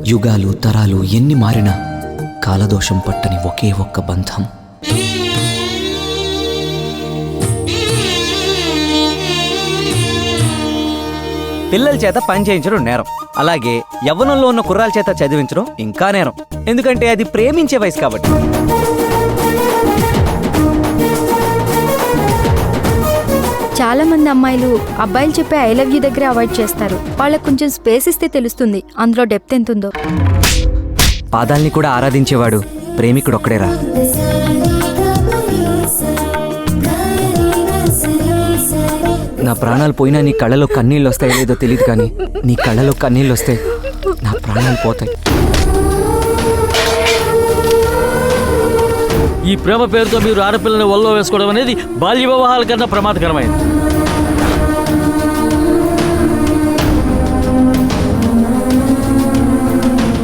యుగాలు తరాలు ఎన్ని మారినా కాలదోషం పట్టని ఒకే ఒక్క బంధం. పిల్లల చేత పని చేయించడం నేరం, అలాగే యవ్వనంలో ఉన్న కుర్రాల చేత చదివించడం ఇంకా నేరం. ఎందుకంటే అది ప్రేమించే వయసు కాబట్టి. చాలా మంది అమ్మాయిలు అబ్బాయిలు చెప్పే ఐ లవ్ యూ దగ్గర అవాయిడ్ చేస్తారు. వాళ్ళకు కొంచెం స్పేస్ ఇస్తే తెలుస్తుంది అందులో డెప్త్ ఎంతుందో. పాదాల్ని కూడా ఆరాధించేవాడు ప్రేమికుడు ఒక్కడేరా. నా ప్రాణాలు పోయినా నీ కళ్ళలో కన్నీళ్ళు వస్తాయో లేదో తెలియదు, కానీ నీ కళ్ళలో కన్నీళ్ళు వస్తే నా ప్రాణాలు పోతాయి. ఈ ప్రేమ పేరుతో మీరు ఆడపిల్లని ఒళ్ళో వేసుకోవడం అనేది బాల్య వివాహాల కన్నా ప్రమాదకరమైంది.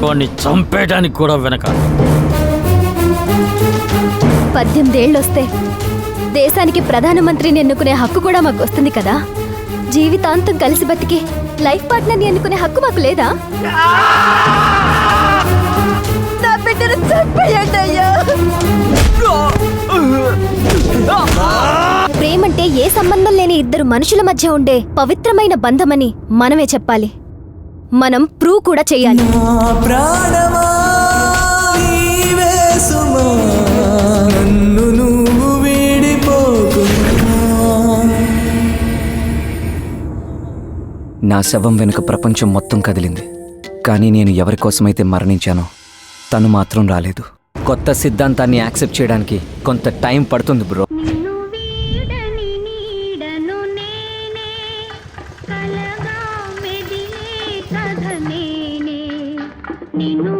వాడిని చంపేయడానికి కూడా వెనక. 18 ఏళ్ళొస్తే దేశానికి ప్రధానమంత్రిని ఎన్నుకునే హక్కు కూడా మాకు వస్తుంది కదా. జీవితాంతం కలిసి బతికి లైఫ్ పార్ట్నర్ని ఎన్నుకునే హక్కు మాకు లేదా? నా బిడ్డను చంపేయండి అయ్యా. ప్రేమంటే ఏ సంబంధం లేని ఇద్దరు మనుషుల మధ్య ఉండే పవిత్రమైన బంధమని మనమే చెప్పాలి. మనం ప్రూవ్ కూడా చెయ్యాలి. నా శవం వెనుక ప్రపంచం మొత్తం కదిలింది, కానీ నేను ఎవరి కోసమైతే మరణించానో తను మాత్రం రాలేదు. కొత్త సిద్ధాంతాన్ని యాక్సెప్ట్ చేయడానికి కొంత టైం పడుతుంది బ్రో. నిన్ను